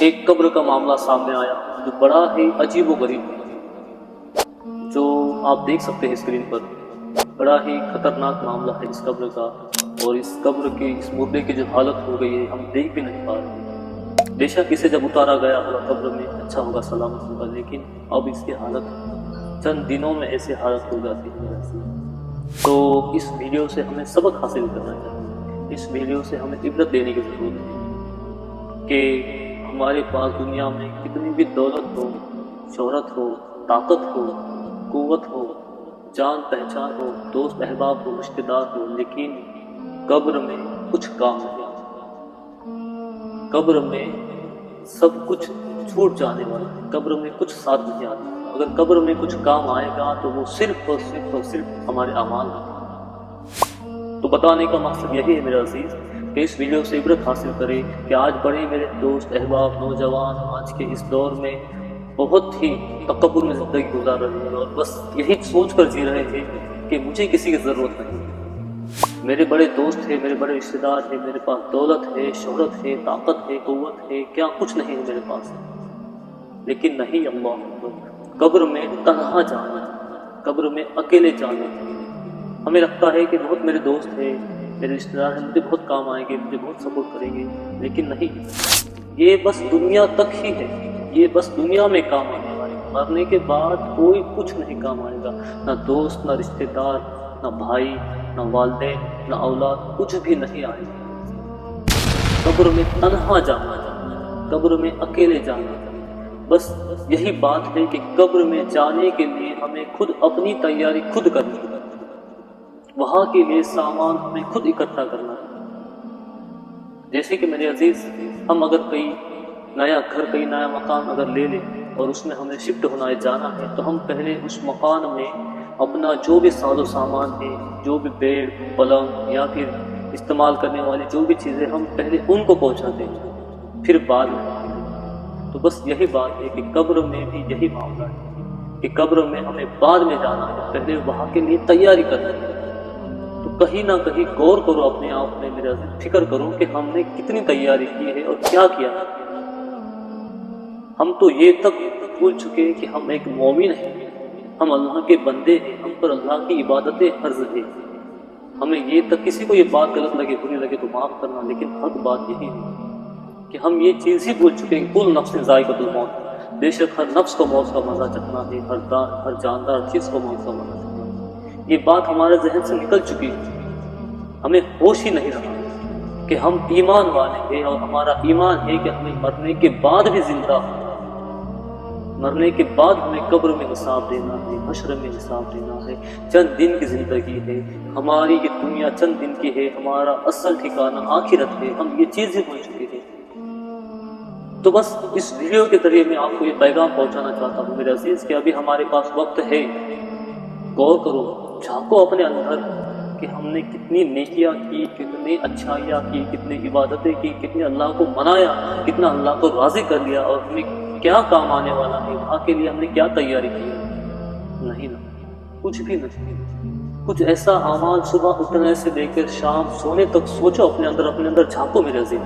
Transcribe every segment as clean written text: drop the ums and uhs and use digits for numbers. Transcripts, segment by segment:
ایک قبر کا معاملہ سامنے آیا جو بڑا ہی عجیب و غریب ہے، جو آپ دیکھ سکتے ہیں اسکرین پر۔ بڑا ہی خطرناک معاملہ ہے اس قبر کا، اور اس قبر کی، اس مردے کی جو حالت ہو گئی ہے ہم دیکھ بھی نہیں پا رہے۔ بے شک اسے جب اتارا گیا ہوگا قبر میں اچھا ہوگا، سلامت ہوگا، لیکن اب اس کی حالت چند دنوں میں ایسی حالت ہو جاتی ہے۔ تو اس ویڈیو سے ہمیں سبق حاصل کرنا چاہیے، اس ویڈیو سے ہمیں عبرت لینے کی ضرورت ہے کہ ہمارے پاس دنیا میں کتنی بھی دولت ہو، شہرت ہو، طاقت ہو، قوت ہو، جان پہچان ہو، دوست احباب ہو، رشتہ دار ہو، لیکن قبر میں کچھ کام نہیں آتا۔ قبر میں سب کچھ چھوٹ جانے والا ہے، قبر میں کچھ ساتھ نہیں آتا۔ اگر قبر میں کچھ کام آئے گا تو وہ صرف اور صرف اور صرف ہمارے اعمال ہیں۔ تو بتانے کا مقصد یہی ہے میرے عزیز کہ اس ویڈیو سے عبرت حاصل کرے کہ آج بڑے میرے دوست احباب نوجوان آج کے اس دور میں بہت ہی تکبر میں زندگی گزار رہے ہیں، اور بس یہی سوچ کر جی رہے ہیں کہ مجھے کسی کی ضرورت نہیں، میرے بڑے دوست ہیں، میرے بڑے رشتہ دار ہیں، میرے پاس دولت ہے، شہرت ہے، طاقت ہے، قوت ہے، کیا کچھ نہیں ہے میرے پاس۔ لیکن نہیں، اللہ اکبر، قبر میں تنہا جانا، قبر میں اکیلے جانا۔ ہمیں لگتا ہے کہ بہت میرے دوست ہیں، میرے رشتہ دار ہیں، مجھے بہت کام آئیں گے، مجھے بہت سپورٹ کریں گے، لیکن نہیں، یہ بس دنیا تک ہی ہے، یہ بس دنیا میں کام آنے والی ہے۔ مرنے کے بعد کوئی کچھ نہیں کام آئے گا، نہ دوست، نہ رشتہ دار، نہ بھائی، نہ والدین، نہ اولاد، کچھ بھی نہیں آئے گا۔ قبر میں تنہا جانا، قبر میں اکیلے جانا، بس یہی بات ہے کہ قبر میں جانے کے لیے ہمیں خود اپنی تیاری خود کرنی ہے، وہاں کے لیے سامان ہمیں خود اکٹھا کرنا ہے۔ جیسے کہ میرے عزیز، ہم اگر کوئی نیا گھر، کوئی نیا مکان اگر لے لیں اور اس میں ہمیں شفٹ ہونا ہے، جانا ہے، تو ہم پہلے اس مکان میں اپنا جو بھی ساز و سامان ہے، جو بھی بیڈ، پلنگ یا پھر استعمال کرنے والی جو بھی چیزیں، ہم پہلے ان کو پہنچاتے ہیں، پھر بعد میں۔ تو بس یہی بات ہے کہ قبر میں بھی یہی معاملہ ہے کہ قبر میں ہمیں بعد میں جانا ہے، پہلے وہاں کے لیے تیاری کرنا ہے۔ تو کہیں نہ کہیں غور کرو اپنے آپ میں میرے عزیز، فکر کرو کہ ہم نے کتنی تیاری کی ہے اور کیا کیا ہے۔ ہم تو یہ تک بھول چکے ہیں کہ ہم ایک مومن ہیں، ہم اللہ کے بندے ہیں، ہم پر اللہ کی عبادتیں فرض ہیں۔ ہمیں یہ تک، کسی کو یہ بات غلط لگے، بری لگے تو معاف کرنا، لیکن حق بات یہی ہے کہ ہم یہ چیز ہی بھول چکے ہیں کہ کل نفس ذائقۃ الموت، بے شک ہر نفس کو موت کا مزہ چکھنا ہے، ہر جاندار چیز کو موت کا مزہ چکھنا ہے۔ یہ بات ہمارے ذہن سے نکل چکی ہے، ہمیں ہوش ہی نہیں رہا کہ ہم ایمان والے ہیں، اور ہمارا ایمان ہے کہ ہمیں مرنے کے بعد بھی زندہ ہونا، مرنے کے بعد ہمیں قبر میں حساب دینا ہے، حشر میں حساب دینا ہے۔ چند دن کی زندگی ہے ہماری، یہ دنیا چند دن کی ہے، ہمارا اصل ٹھکانہ آخرت ہے، ہم یہ چیز ہی بھول چکے ہیں۔ تو بس اس ویڈیو کے ذریعے میں آپ کو یہ پیغام پہنچانا چاہتا ہوں میرے عزیز کہ ابھی ہمارے پاس وقت ہے، غور کرو، جھانکو اپنے اندر کہ ہم نے کتنی نیکیاں کی، کتنی اچھائیاں کی، کتنی عبادتیں کی، کتنے اللہ کو منایا، کتنا اللہ کو راضی کر لیا، اور ہمیں کیا کام آنے والا ہے، وہاں کے لیے ہم نے کیا تیاری کی ہے۔ نہیں، کچھ بھی نہیں۔ کچھ ایسا اعمال صبح اٹھنے سے لے کر شام سونے تک سوچو، اپنے اندر جھانکو میرے عزیز۔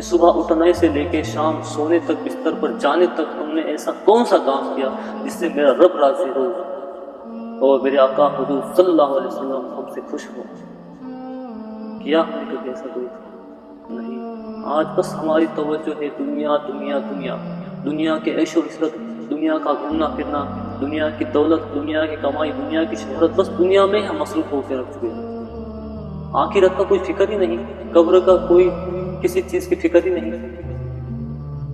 صبح اٹھنے سے لے کے شام سونے تک، بستر پر جانے تک ہم نے ایسا کون سا کام کیا جس سے میرا رب راضی ہو اور میرے آقا حضور صلی اللہ علیہ وسلم ہم سے خوش ہو؟ کیا ہم نے کبھی ایسا کوئی نہیں۔ آج بس ہماری توجہ ہے دنیا، دنیا، دنیا، دنیا کے عیش و عشرت، دنیا کا گھومنا پھرنا، دنیا کی دولت، دنیا کی کمائی، دنیا کی شہرت، بس دنیا میں ہم مصروف ہو کے رکھ چکے ہیں۔ آخرت کا کوئی فکر ہی نہیں، قبر کا کوئی کسی چیز کی فکر ہی نہیں۔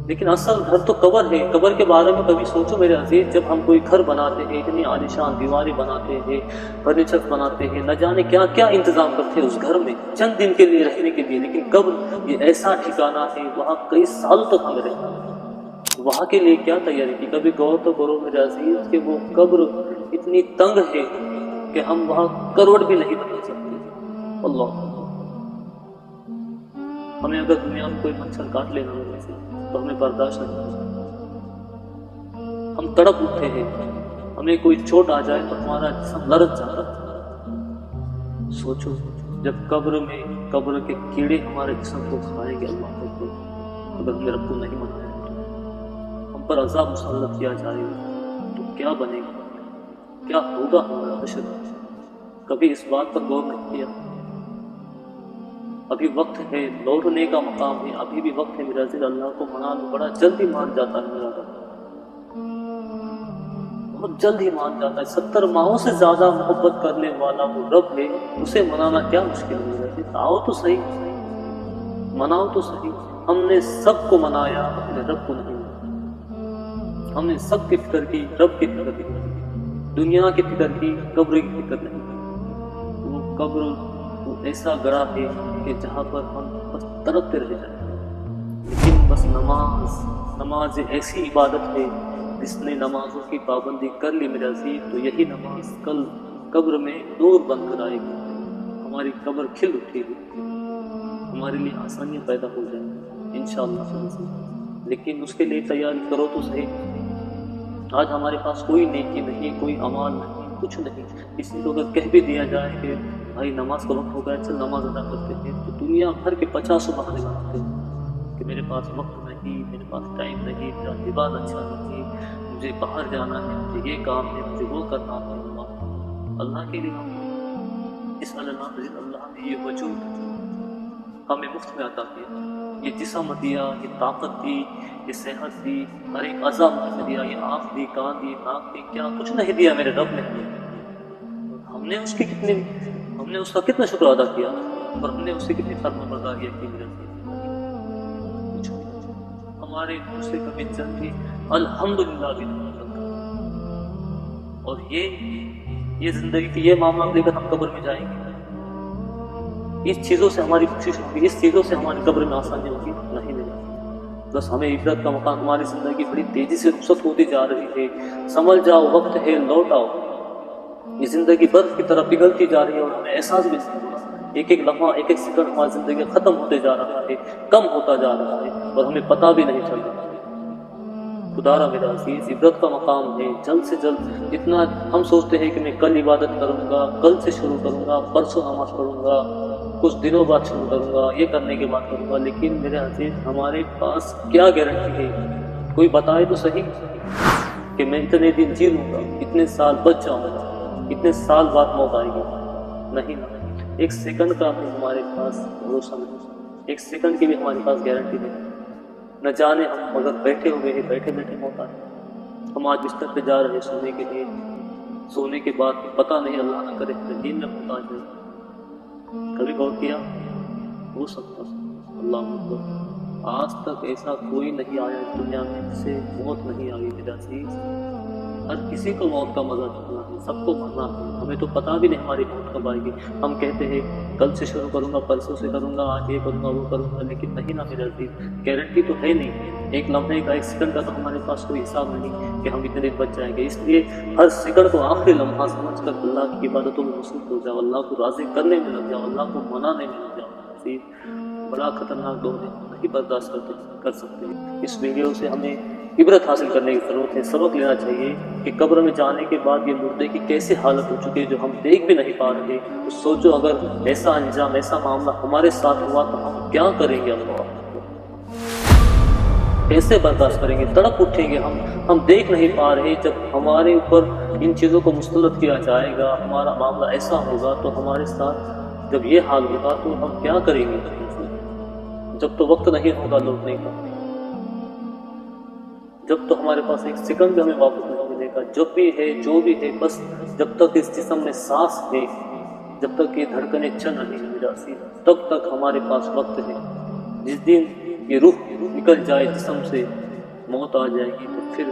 لیکن اصل گھر تو قبر ہے۔ قبر کے بارے میں کبھی سوچو میرے عزیز، جب ہم کوئی گھر بناتے ہیں، اتنی عالیشان دیواری بناتے ہیں، فرنیچر بناتے ہیں، نہ جانے کیا کیا انتظام کرتے ہیں اس گھر میں چند دن کے لیے رہنے کے لیے، لیکن قبر یہ ایسا ٹھکانہ ہے، وہاں کئی سال تک ہم رہنا ہے۔ وہاں کے لیے کیا تیاری کی؟ کبھی غور تو کرو میرے عزیز کہ وہ قبر اتنی تنگ ہے کہ ہم وہاں کروڑ بھی نہیں بنا سکتے۔ اللہ، ہمیں اگر دنیا میں کوئی مچھر کاٹ لینا ہو ویسے تو ہمیں برداشت نہیں ہو سکتا، ہم تڑپ اٹھتے ہیں، ہمیں کوئی چوٹ آ جائے تو ہمارا جسم لرز جاتا ہے۔ سوچو جب قبر میں قبر کے کیڑے ہمارے جسم کو کھائیں گے، اللہ اکبر، اگر ہم نے رب کو نہیں منایا تو ہم پر عذاب مسلط کیا جائے تو کیا بنے گا، کیا ہوگا ہمارا حشر؟ کبھی اس بات پر غور نہیں کیا؟ ابھی وقت ہے، لوٹنے کا مقام ہے، ابھی بھی وقت ہے میرا عزیز، اللہ کو منا لو، بڑا جلد ہی مان جاتا ہے میرا رب، بہت جلد ہی مان جاتا ہے۔ 70 ماہوں سے زیادہ محبت کرنے والا وہ رب ہے، اسے منانا کیا مشکل ہو رہا ہے؟ آؤ تو صحیح، مناؤ تو صحیح۔ ہم نے سب کو منایا، اپنے رب کو نہیں منایا۔ ہم نے سب کی فکر کی، رب کی فکر کی، دنیا کی فکر کی، قبر کی فکر نہیں کی۔ وہ قبر وہ ایسا گڑھا ہے کہ جہاں پر ہم بس تڑپتے رہ جائیں، لیکن بس نماز ایسی عبادت ہے جس نے نمازوں کی پابندی کر لی میرے عزیز، تو یہی نماز کل قبر میں نور بن کر آئے گی، ہماری قبر کھل اٹھے گی، ہمارے لیے آسانیاں پیدا ہو جائیں گی انشاءاللہ۔ لیکن اس کے لیے تیاری کرو تو صحیح۔ آج ہمارے پاس کوئی نیکی نہیں، کوئی اعمال نہیں، کچھ نہیں۔ کسی کو اگر کہہ بھی دیا جائے کہ بھائی نماز کا وقت ہو گیا، چل نماز ادا کرتے ہیں، تو دنیا بھر کے 50 بہانے بناتے ہیں کہ میرے پاس وقت نہیں، میرے پاس ٹائم نہیں، میرا لباس اچھا نہیں، مجھے باہر جانا ہے، مجھے یہ کام ہے، مجھے وہ کرنا ہے۔ اللہ کے لیے اس اللہ نے یہ وجود ہمیں مفت میں عطا کیا، یہ جسم دیا، یہ طاقت دی، یہ صحت دی، ہر ایک اعضاء مفت میں دیا، یہ آنکھ دی، کان دی، ناک دی، کیا کچھ نہیں دیا میرے رب نے ہم نے اس کا کتنا شکر ادا کیا، اور ہم نے اس سے کتنی فرمانبرداری کی میرے کچھ نہیں۔ ہمارے منہ سے کبھی جلدی الحمدللہ بھی نہیں نکلتا، اور یہ زندگی کی یہ معاملہ لے کر ہم قبر میں جائیں گے، اس چیزوں سے ہماری کوشش ہوگی، اس چیزوں سے ہماری قبر میں آسانی ہوگی نہیں ملے۔ بس ہمیں عبرت کا مقام، ہماری زندگی بڑی تیزی سے رخصت ہوتی جا رہی ہے، سنبھل جاؤ، وقت ہے، لوٹ آؤ۔ یہ زندگی برف کی طرح پگھلتی جا رہی ہے اور ہمیں احساس بھی نہیں ہو رہا، ایک ایک لمحہ، ایک ایک سیکنڈ ہماری زندگی ختم ہوتے جا رہا ہے، کم ہوتا جا رہا ہے، اور ہمیں پتہ بھی نہیں چل رہا۔ خدا میرا عزیز، عبرت کا مقام ہے، جلد سے جلد۔ اتنا ہم سوچتے ہیں کہ میں کل عبادت کروں گا، کل سے شروع کروں گا، پرسوں نماز پڑھوں گا، کچھ دنوں بعد شروع کروں گا، یہ کرنے کے بعد کروں گا، لیکن میرے عزیز ہمارے پاس کیا گارنٹی ہے؟ کوئی بتائے تو صحیح کہ میں اتنے دن جی لوں گا، اتنے سال بچ جاؤں گا، اتنے سال بعد موت آئے گی؟ نہیں، ایک سیکنڈ کا بھی ہمارے پاس بھروسہ نہیں، ایک سیکنڈ کی بھی ہمارے پاس گارنٹی نہیں۔ نہ جانے ہم اگر بیٹھے ہوئے ہیں، بیٹھے موت آئے، ہم آج بستر پہ جا رہے سونے کے لیے، سونے کے بعد پتہ نہیں، اللہ نہ کرے نیند میں موت آ جائے۔ کبھی غور کیا؟ ہو سکتا اللہ اکبر، آج تک ایسا کوئی نہیں آیا اس دنیا میں جس سے موت نہیں آئی میرے عزیز۔ ہر کسی کو موت کا مزہ چکنا ہے، سب کو مرنا ہے، ہمیں تو پتہ بھی نہیں ہماری موت کب آئے گی۔ ہم کہتے ہیں کل سے شروع کروں گا، پرسوں سے کروں گا، آج یہ کروں گا، وہ کروں گا، لیکن نہیں نا میرے عزیز، گارنٹی تو ہے نہیں۔ ایک لمحے کا، ایک سیکنڈ کا تو ہمارے پاس کوئی حساب نہیں کہ ہم اتنے دن بچ جائیں گے۔ اس لیے ہر سیکنڈ کو آخری لمحہ سمجھ کر اللہ کی عبادتوں میں مصروف ہو جاؤ، اللہ کو راضی کرنے میں لگ جاؤ، اللہ کو منانے میں لگ جاؤ۔ بڑا خطرناک دور ہے، نہیں برداشت کر سکتے۔ اس ویڈیو سے ہمیں عبرت حاصل کرنے کی ضرورت ہے، سبق لینا چاہیے کہ قبر میں جانے کے بعد یہ مردے کی کیسے حالت ہو چکی ہے جو ہم دیکھ بھی نہیں پا رہے۔ تو سوچو اگر ایسا انجام، ایسا معاملہ ہمارے ساتھ ہوا تو ہم کیا کریں گے؟ اللہ کیسے برداشت کریں گے؟ تڑپ اٹھیں گے ہم دیکھ نہیں پا رہے۔ جب ہمارے اوپر ان چیزوں کو مسلط کیا جائے گا، ہمارا معاملہ ایسا ہوگا تو ہمارے ساتھ جب یہ حال ہوگا تو ہم کیا کریں گے؟ جب تو وقت نہیں ہوگا لوٹنے کا، جب تو ہمارے پاس ایک سیکنڈ بھی ہمیں واپس نہیں ملے گا۔ جب بھی ہے، جو بھی ہے، بس جب تک اس جسم میں سانس ہے، جب تک یہ دھڑکنیں چل رہی ہیں میرا عزیز، تب تک ہمارے پاس وقت ہے۔ جس دن یہ روح نکل جائے جسم سے، موت آ جائے گی، تو پھر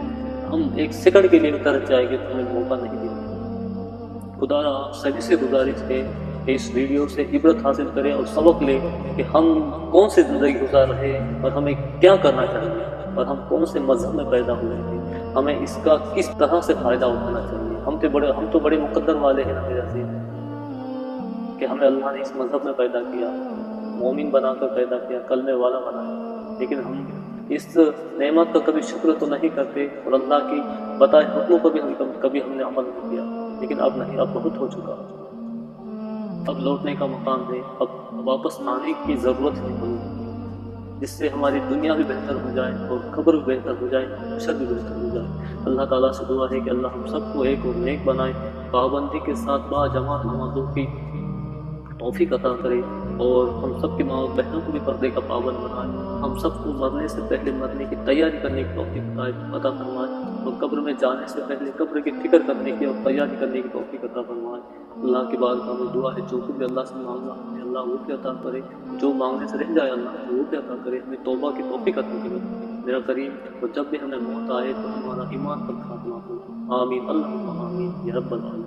ہم ایک سیکنڈ کے لیے بھی ترس جائے گے تو ہمیں موقع نہیں ملے۔ خدا آپ سبھی سے گزارش ہے کہ اس ویڈیو سے عبرت حاصل کریں اور سبق لیں کہ ہم کون سی زندگی گزار رہے ہیں اور ہمیں کیا کرنا چاہیے، اور ہم کون سے مذہب میں پیدا ہوئے ہیں، ہمیں اس کا کس طرح سے فائدہ اٹھانا چاہیے۔ ہم تو بڑے مقدر والے ہیں نا میرے عزیز، کہ ہمیں اللہ نے اس مذہب میں پیدا کیا، مومن بنا کر پیدا کیا، کلمے والا بنایا، لیکن ہم اس نعمت کا کبھی شکر تو نہیں کرتے، اور اللہ کی بتائے حکموں پر بھی کبھی ہم نے عمل نہیں کیا۔ لیکن اب نہیں، اب بہت ہو چکا، اب لوٹنے کا مقام ہے، اب واپس آنے کی ضرورت ہے۔ جس سے ہماری دنیا بھی بہتر ہو جائے اور قبر بھی بہتر ہو جائے، حشر بھی بہتر ہو جائے۔ اللہ تعالیٰ سے دعا ہے کہ اللہ ہم سب کو ایک اور نیک بنائے، پابندی کے ساتھ باجماعت نمازوں کی توفیق عطا کرے، اور ہم سب کی ماں بہنوں کو بھی پردے کا پابند بنائے، ہم سب کو مرنے سے پہلے مرنے کی تیاری کرنے کی توفیق عطا فرمائے، اور قبر میں جانے سے پہلے قبر کی فکر کرنے کی اور تیاری کرنے کی توفیق عطا فرمائے۔ اللہ کی بارگاہ میں دعا ہے جو کچھ بھی اللہ سے مانگنا ہمیں اللہ وہ بھی عطا کرے، جو مانگنے سے رہ جائے اللہ وہ بھی عطا کرے، ہمیں توبہ کی توفیق عطا کرے میرا کریم، اور جب بھی ہمیں موت آئے تو ہمارا ایمان پر خاتمہ ہو، آمین اللہم آمین یا رب العالمین۔